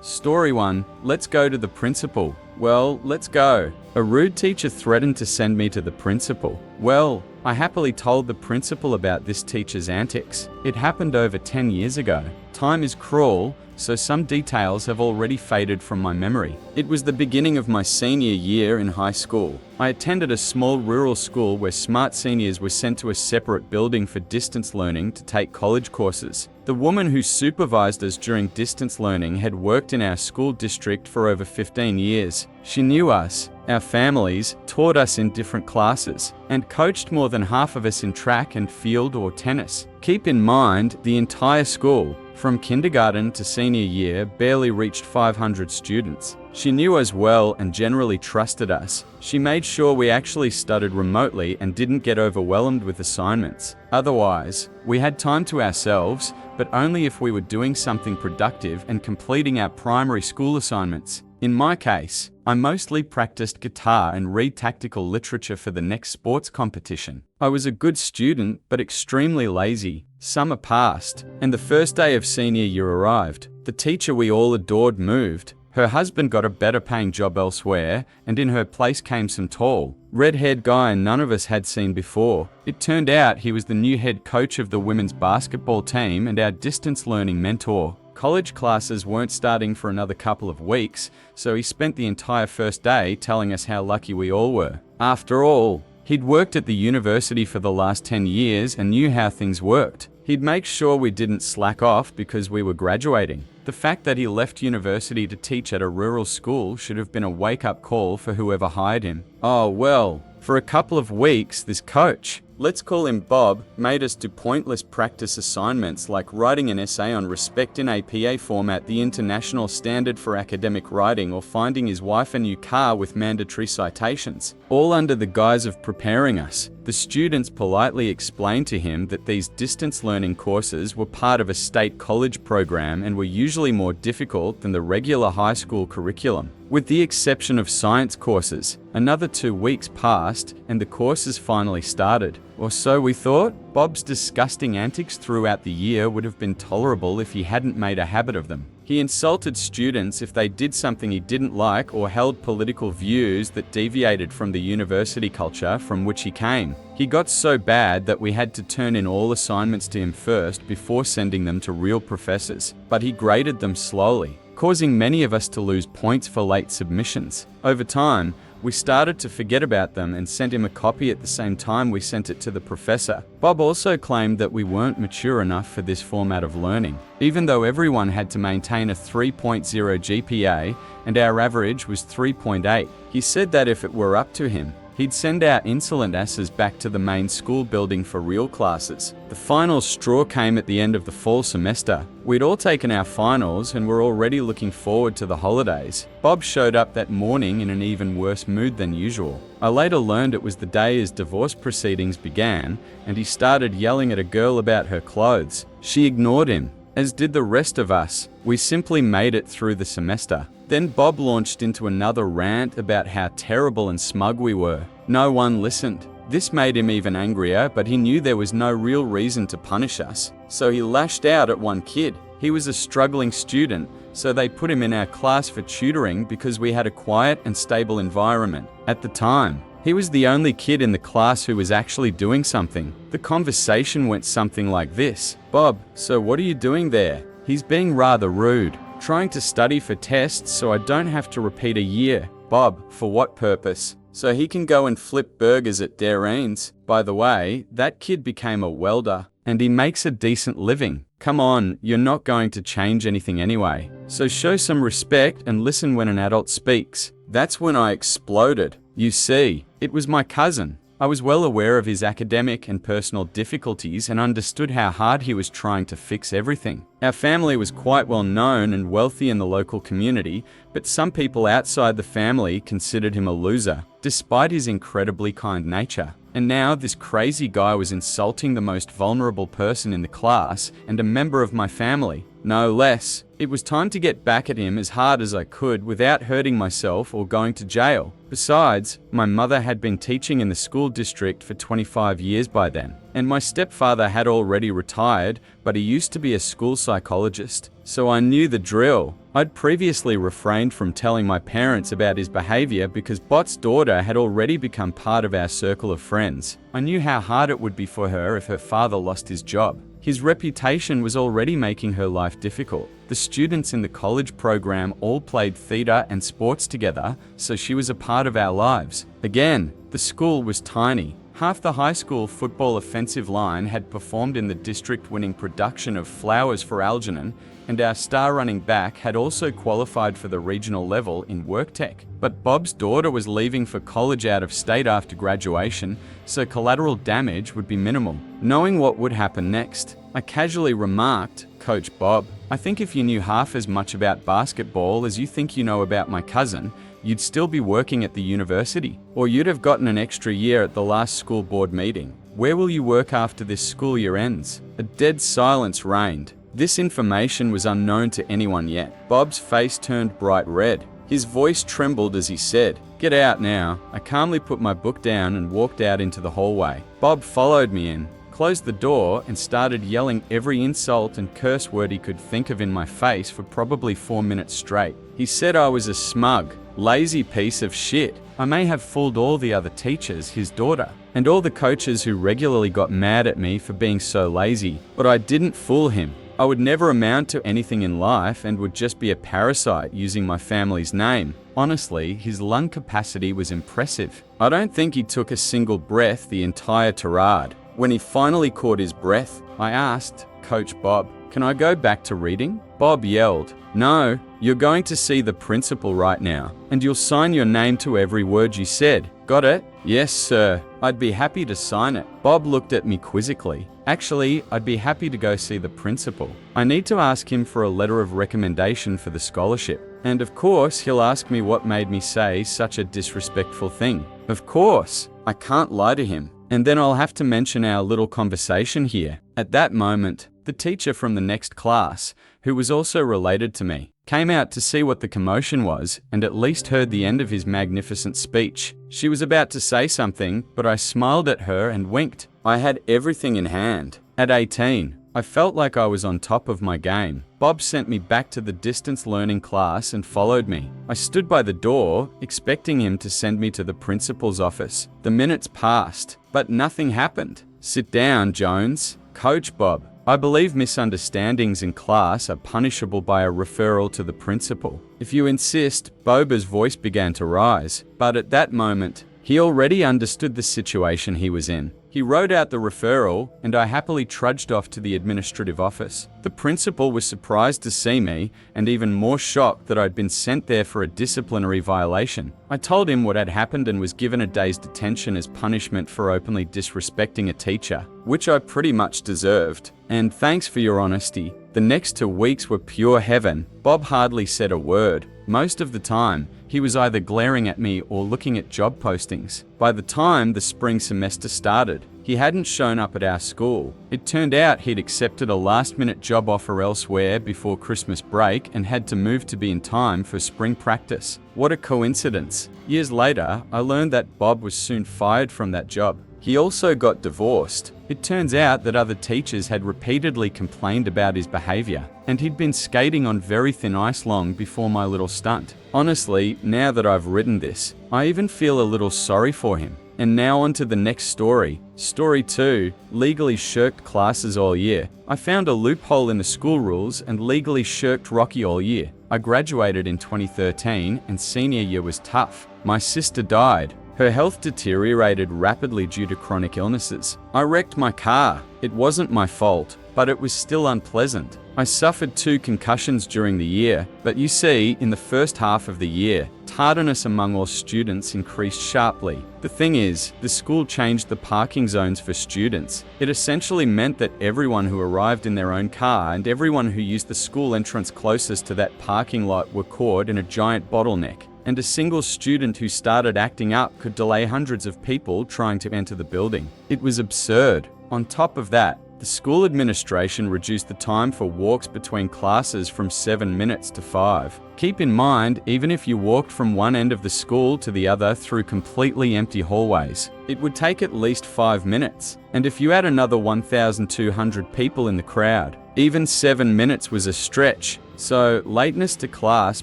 Story 1. Let's go to the principal. Well, let's go. A rude teacher threatened to send me to the principal. Well, I happily told the principal about this teacher's antics. It happened over 10 years ago. Time is cruel, so some details have already faded from my memory. It was the beginning of my senior year in high school. I attended a small rural school where smart seniors were sent to a separate building for distance learning to take college courses. The woman who supervised us during distance learning had worked in our school district for over 15 years. She knew us, our families, taught us in different classes, and coached more than half of us in track and field or tennis. Keep in mind, the entire school, from kindergarten to senior year, barely reached 500 students. She knew us well and generally trusted us. She made sure we actually studied remotely and didn't get overwhelmed with assignments. Otherwise, we had time to ourselves, but only if we were doing something productive and completing our primary school assignments. In my case, I mostly practiced guitar and read tactical literature for the next sports competition. I was a good student, but extremely lazy. Summer passed, and the first day of senior year arrived. The teacher we all adored moved. Her husband got a better paying job elsewhere, and in her place came some tall, red-haired guy none of us had seen before. It turned out he was the new head coach of the women's basketball team and our distance learning mentor. College classes weren't starting for another couple of weeks, so he spent the entire first day telling us how lucky we all were. After all, he'd worked at the university for the last 10 years and knew how things worked. He'd make sure we didn't slack off because we were graduating. The fact that he left university to teach at a rural school should have been a wake-up call for whoever hired him. Oh well, for a couple of weeks, this coach, let's call him Bob, made us do pointless practice assignments like writing an essay on respect in APA format, the international standard for academic writing, or finding his wife a new car with mandatory citations, all under the guise of preparing us. The students politely explained to him that these distance learning courses were part of a state college program and were usually more difficult than the regular high school curriculum. With the exception of science courses, another 2 weeks passed and the courses finally started. Or so we thought. Bob's disgusting antics throughout the year would have been tolerable if he hadn't made a habit of them. He insulted students if they did something he didn't like or held political views that deviated from the university culture from which he came. He got so bad that we had to turn in all assignments to him first before sending them to real professors, but he graded them slowly, causing many of us to lose points for late submissions. Over time, we started to forget about them and sent him a copy at the same time we sent it to the professor. Bob also claimed that we weren't mature enough for this format of learning, even though everyone had to maintain a 3.0 GPA and our average was 3.8. He said that if it were up to him, he'd send our insolent asses back to the main school building for real classes. The final straw came at the end of the fall semester. We'd all taken our finals and were already looking forward to the holidays. Bob showed up that morning in an even worse mood than usual. I later learned it was the day his divorce proceedings began, and he started yelling at a girl about her clothes. She ignored him, as did the rest of us. We simply made it through the semester. Then Bob launched into another rant about how terrible and smug we were. No one listened. This made him even angrier, but he knew there was no real reason to punish us, so he lashed out at one kid. He was a struggling student, so they put him in our class for tutoring because we had a quiet and stable environment. At the time, he was the only kid in the class who was actually doing something. The conversation went something like this: "Bob, so what are you doing there?" "He's being rather rude. Trying to study for tests so I don't have to repeat a year." "Bob, for what purpose?" "So he can go and flip burgers at Darene's. By the way, that kid became a welder, and he makes a decent living. Come on, you're not going to change anything anyway. So show some respect and listen when an adult speaks." That's when I exploded. You see, it was my cousin. I was well aware of his academic and personal difficulties and understood how hard he was trying to fix everything. Our family was quite well known and wealthy in the local community, but some people outside the family considered him a loser, despite his incredibly kind nature. And now this crazy guy was insulting the most vulnerable person in the class and a member of my family. No less. It was time to get back at him as hard as I could without hurting myself or going to jail. Besides, my mother had been teaching in the school district for 25 years by then, and my stepfather had already retired, but he used to be a school psychologist. so I knew the drill. I'd previously refrained from telling my parents about his behavior because Bot's daughter had already become part of our circle of friends. I knew how hard it would be for her if her father lost his job. His reputation was already making her life difficult. The students in the college program all played theatre and sports together, so she was a part of our lives. Again, the school was tiny. Half the high school football offensive line had performed in the district-winning production of Flowers for Algernon, and our star running back had also qualified for the regional level in work tech. But Bob's daughter was leaving for college out of state after graduation, so collateral damage would be minimal. Knowing what would happen next, I casually remarked, "Coach Bob, I think if you knew half as much about basketball as you think you know about my cousin, you'd still be working at the university, or you'd have gotten an extra year at the last school board meeting. Where will you work after this school year ends?" A dead silence reigned. This information was unknown to anyone yet. Bob's face turned bright red. His voice trembled as he said, "Get out now." I calmly put my book down and walked out into the hallway. Bob followed me in, closed the door, and started yelling every insult and curse word he could think of in my face for probably 4 minutes straight. He said I was a smug, lazy piece of shit. I may have fooled all the other teachers, his daughter, and all the coaches who regularly got mad at me for being so lazy, but I didn't fool him. I would never amount to anything in life and would just be a parasite using my family's name. Honestly, his lung capacity was impressive. I don't think he took a single breath the entire tirade. When he finally caught his breath, I asked, "Coach Bob, can I go back to reading?" Bob yelled, "No, you're going to see the principal right now, and you'll sign your name to every word you said. Got it?" "Yes, sir. I'd be happy to sign it." Bob looked at me quizzically. "Actually, I'd be happy to go see the principal. I need to ask him for a letter of recommendation for the scholarship. And of course, he'll ask me what made me say such a disrespectful thing. Of course, I can't lie to him. And then I'll have to mention our little conversation here." At that moment, the teacher from the next class, who was also related to me, came out to see what the commotion was and at least heard the end of his magnificent speech. She was about to say something, but I smiled at her and winked. I had everything in hand. At 18, I felt like I was on top of my game. Bob sent me back to the distance learning class and followed me. I stood by the door, expecting him to send me to the principal's office. The minutes passed, but nothing happened. "Sit down, Jones." "Coach Bob, I believe misunderstandings in class are punishable by a referral to the principal." "If you insist." Boba's voice began to rise, but at that moment, he already understood the situation he was in. He wrote out the referral, and I happily trudged off to the administrative office. The principal was surprised to see me, and even more shocked that I'd been sent there for a disciplinary violation. I told him what had happened and was given a day's detention as punishment for openly disrespecting a teacher, which I pretty much deserved. "And thanks for your honesty." The next 2 weeks were pure heaven. Bob hardly said a word. Most of the time, he was either glaring at me or looking at job postings. By the time the spring semester started, he hadn't shown up at our school. It turned out he'd accepted a last-minute job offer elsewhere before Christmas break and had to move to be in time for spring practice. What a coincidence. Years later, I learned that Bob was soon fired from that job. He also got divorced. It turns out that other teachers had repeatedly complained about his behavior, and he'd been skating on very thin ice long before my little stunt. Honestly, now that I've written this, I even feel a little sorry for him. And now on to the next story. Story 2, legally shirked classes all year. I found a loophole in the school rules and legally shirked Rocky all year. I graduated in 2013 and senior year was tough. My sister died. Her health deteriorated rapidly due to chronic illnesses. I wrecked my car. It wasn't my fault, but it was still unpleasant. I suffered 2 concussions during the year, but you see, in the first half of the year, tardiness among all students increased sharply. The thing is, the school changed the parking zones for students. It essentially meant that everyone who arrived in their own car and everyone who used the school entrance closest to that parking lot were caught in a giant bottleneck. And a single student who started acting up could delay hundreds of people trying to enter the building. It was absurd. On top of that, the school administration reduced the time for walks between classes from 7 minutes to 5. Keep in mind, even if you walked from one end of the school to the other through completely empty hallways, it would take at least 5 minutes. And if you add another 1,200 people in the crowd, Even 7 minutes was a stretch, so lateness to class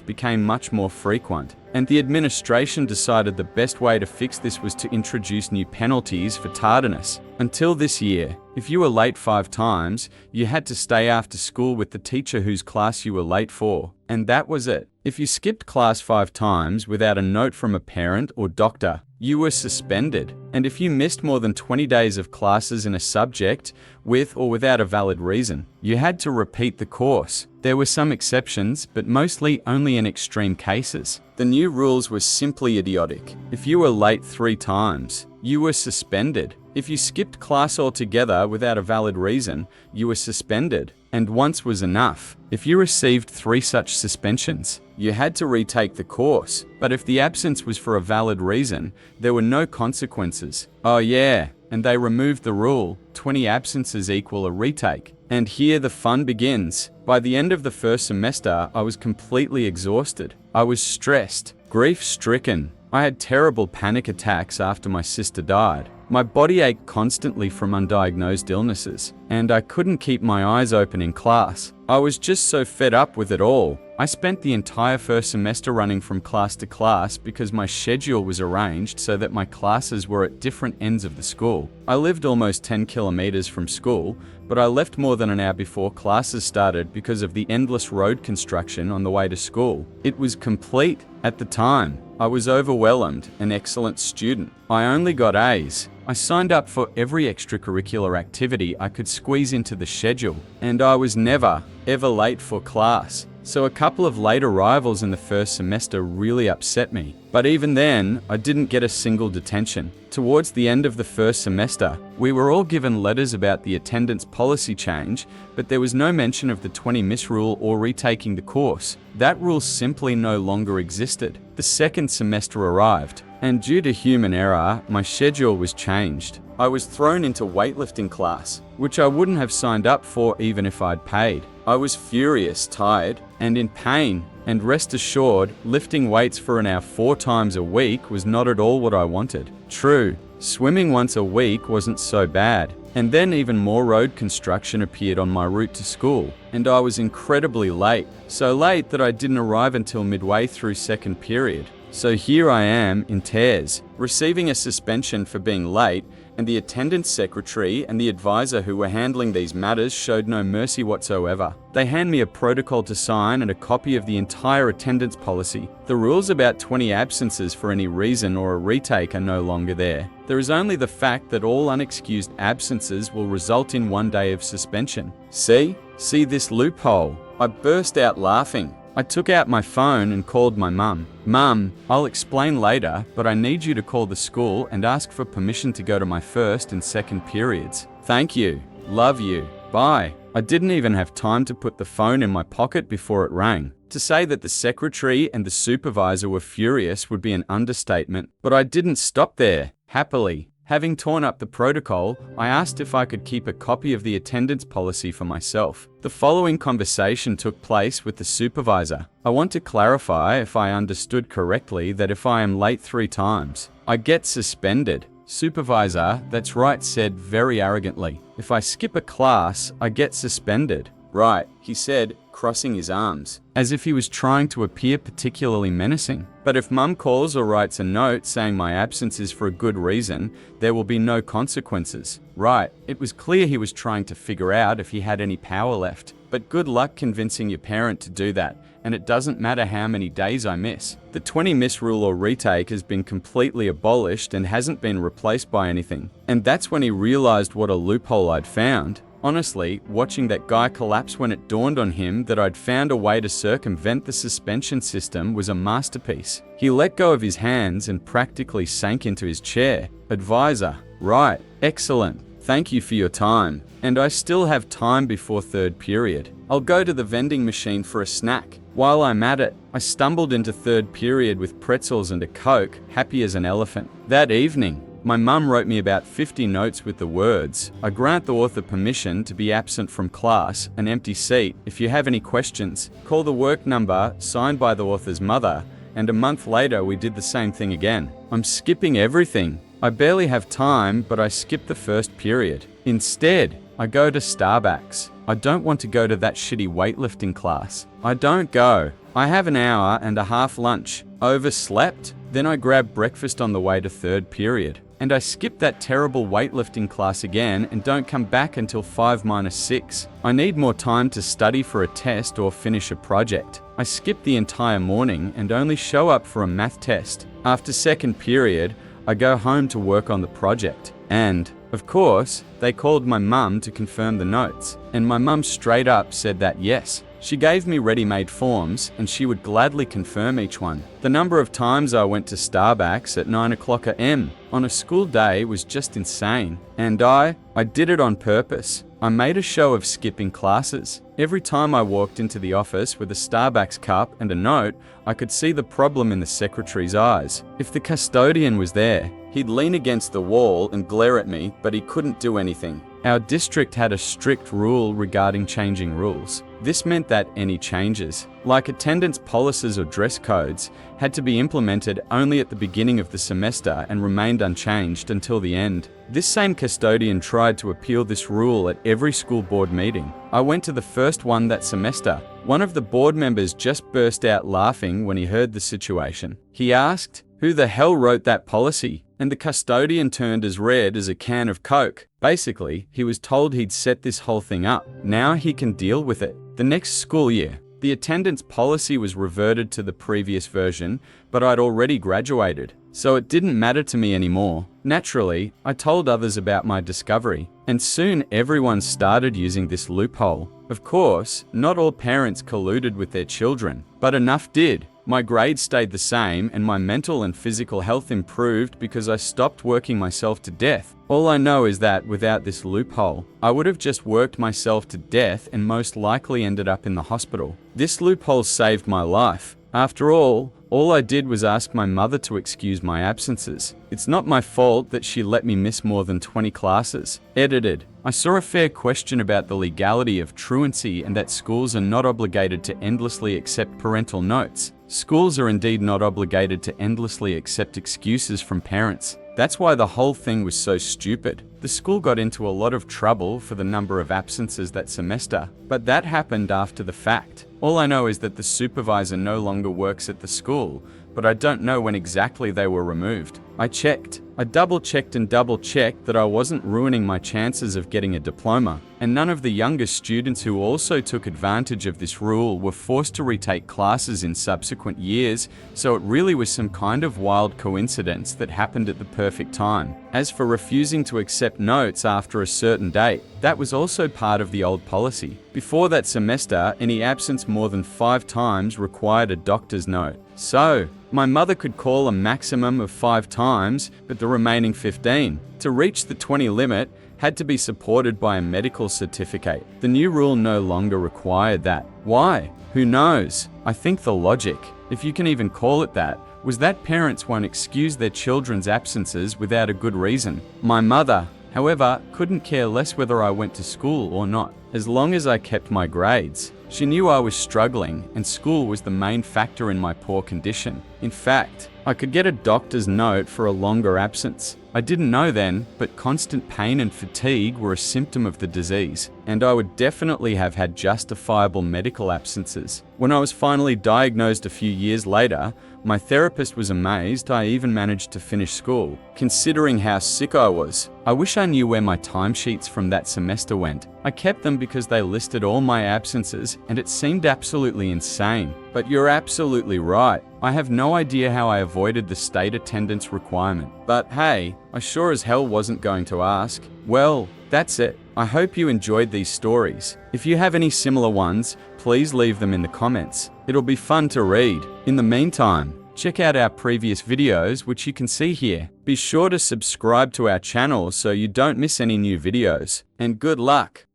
became much more frequent. And the administration decided the best way to fix this was to introduce new penalties for tardiness. Until this year, if you were late 5 times, you had to stay after school with the teacher whose class you were late for. And that was it. If you skipped class 5 times without a note from a parent or doctor, you were suspended. And if you missed more than 20 days of classes in a subject, with or without a valid reason, you had to repeat the course. There were some exceptions, but mostly only in extreme cases. The new rules were simply idiotic. If you were late 3 times, you were suspended. If you skipped class altogether without a valid reason, you were suspended. And once was enough. If you received 3 such suspensions, you had to retake the course. But if the absence was for a valid reason, there were no consequences. Oh yeah, and they removed the rule, 20 absences equal a retake. And here the fun begins. By the end of the first semester, I was completely exhausted. I was stressed, grief-stricken. I had terrible panic attacks after my sister died. My body ached constantly from undiagnosed illnesses, and I couldn't keep my eyes open in class. I was just so fed up with it all. I spent the entire first semester running from class to class because my schedule was arranged so that my classes were at different ends of the school. I lived almost 10 kilometers from school, but I left more than an hour before classes started because of the endless road construction on the way to school. It was complete at the time. I was overwhelmed, an excellent student. I only got A's. I signed up for every extracurricular activity I could squeeze into the schedule, and I was never, ever late for class. So a couple of late arrivals in the first semester really upset me. But even then, I didn't get a single detention. Towards the end of the first semester, we were all given letters about the attendance policy change, but there was no mention of the 20 miss rule or retaking the course. That rule simply no longer existed. The second semester arrived, and due to human error, my schedule was changed. I was thrown into weightlifting class, which I wouldn't have signed up for even if I'd paid. I was furious, tired, and in pain, and rest assured, lifting weights for an hour 4 times a week was not at all what I wanted. True, swimming once a week wasn't so bad. And then even more road construction appeared on my route to school, and I was incredibly late. So late that I didn't arrive until midway through second period. So here I am in tears, receiving a suspension for being late, and the attendance secretary and the advisor who were handling these matters showed no mercy whatsoever. They hand me a protocol to sign and a copy of the entire attendance policy. The rules about 20 absences for any reason or a retake are no longer there. There is only the fact that all unexcused absences will result in 1 day of suspension. See this loophole? I burst out laughing. I took out my phone and called my mum. Mum, I'll explain later, but I need you to call the school and ask for permission to go to my first and second periods. Thank you. Love you. Bye. I didn't even have time to put the phone in my pocket before it rang. To say that the secretary and the supervisor were furious would be an understatement, but I didn't stop there. Happily, having torn up the protocol, I asked if I could keep a copy of the attendance policy for myself. The following conversation took place with the supervisor. I want to clarify if I understood correctly that if I am late 3 times, I get suspended. Supervisor, that's right, said very arrogantly. If I skip a class, I get suspended. Right, he said, crossing his arms, as if he was trying to appear particularly menacing. But if Mum calls or writes a note saying my absence is for a good reason, there will be no consequences. Right, it was clear he was trying to figure out if he had any power left. But good luck convincing your parent to do that, and it doesn't matter how many days I miss. The 20 miss rule or retake has been completely abolished and hasn't been replaced by anything. And that's when he realized what a loophole I'd found. Honestly, watching that guy collapse when it dawned on him that I'd found a way to circumvent the suspension system was a masterpiece. He let go of his hands and practically sank into his chair. Advisor, right, excellent. Thank you for your time. And I still have time before third period. I'll go to the vending machine for a snack. While I'm at it, I stumbled into third period with pretzels and a Coke, happy as an elephant. That evening, my mum wrote me about 50 notes with the words, I grant the author permission to be absent from class, an empty seat. If you have any questions, call the work number, signed by the author's mother, and a month later we did the same thing again. I'm skipping everything. I barely have time, but I skip the first period. Instead, I go to Starbucks. I don't want to go to that shitty weightlifting class. I don't go. I have an hour and a half lunch. Overslept? Then I grab breakfast on the way to third period. And I skip that terrible weightlifting class again and don't come back until 5-6. I need more time to study for a test or finish a project. I skip the entire morning and only show up for a math test. After second period, I go home to work on the project. And, of course, they called my mum to confirm the notes. And my mum straight up said that yes. She gave me ready-made forms and she would gladly confirm each one. The number of times I went to Starbucks at 9 o'clock a.m. on a school day was just insane. And I did it on purpose. I made a show of skipping classes. Every time I walked into the office with a Starbucks cup and a note, I could see the problem in the secretary's eyes. If the custodian was there, he'd lean against the wall and glare at me, but he couldn't do anything. Our district had a strict rule regarding changing rules. This meant that any changes, like attendance policies or dress codes, had to be implemented only at the beginning of the semester and remained unchanged until the end. This same custodian tried to appeal this rule at every school board meeting. I went to the first one that semester. One of the board members just burst out laughing when he heard the situation. He asked, "Who the hell wrote that policy?" And the custodian turned as red as a can of Coke. Basically, he was told he'd set this whole thing up. Now he can deal with it. The next school year, the attendance policy was reverted to the previous version, but I'd already graduated, so it didn't matter to me anymore. Naturally, I told others about my discovery, and soon everyone started using this loophole. Of course, not all parents colluded with their children, but enough did. My grades stayed the same and my mental and physical health improved because I stopped working myself to death. All I know is that without this loophole, I would have just worked myself to death and most likely ended up in the hospital. This loophole saved my life. After all I did was ask my mother to excuse my absences. It's not my fault that she let me miss more than 20 classes. Edited. I saw a fair question about the legality of truancy and that schools are not obligated to endlessly accept parental notes. Schools are indeed not obligated to endlessly accept excuses from parents. That's why the whole thing was so stupid. The school got into a lot of trouble for the number of absences that semester, but that happened after the fact. All I know is that the supervisor no longer works at the school, but I don't know when exactly they were removed. I checked. I double-checked and double-checked that I wasn't ruining my chances of getting a diploma, and none of the younger students who also took advantage of this rule were forced to retake classes in subsequent years, so it really was some kind of wild coincidence that happened at the perfect time. As for refusing to accept notes after a certain date, that was also part of the old policy. Before that semester, any absence more than 5 times required a doctor's note. So, my mother could call a maximum of 5 times, but the remaining 15, to reach the 20 limit, had to be supported by a medical certificate. The new rule no longer required that. Why? Who knows? I think the logic, if you can even call it that, was that parents won't excuse their children's absences without a good reason. My mother, however, couldn't care less whether I went to school or not, as long as I kept my grades. She knew I was struggling, and school was the main factor in my poor condition. In fact, I could get a doctor's note for a longer absence. I didn't know then, but constant pain and fatigue were a symptom of the disease, and I would definitely have had justifiable medical absences. When I was finally diagnosed a few years later, my therapist was amazed I even managed to finish school, considering how sick I was. I wish I knew where my timesheets from that semester went. I kept them because they listed all my absences, and it seemed absolutely insane. But you're absolutely right. I have no idea how I avoided the state attendance requirement. But hey, I sure as hell wasn't going to ask. Well, that's it. I hope you enjoyed these stories. If you have any similar ones, please leave them in the comments. It'll be fun to read. In the meantime, check out our previous videos, which you can see here. Be sure to subscribe to our channel so you don't miss any new videos. And good luck!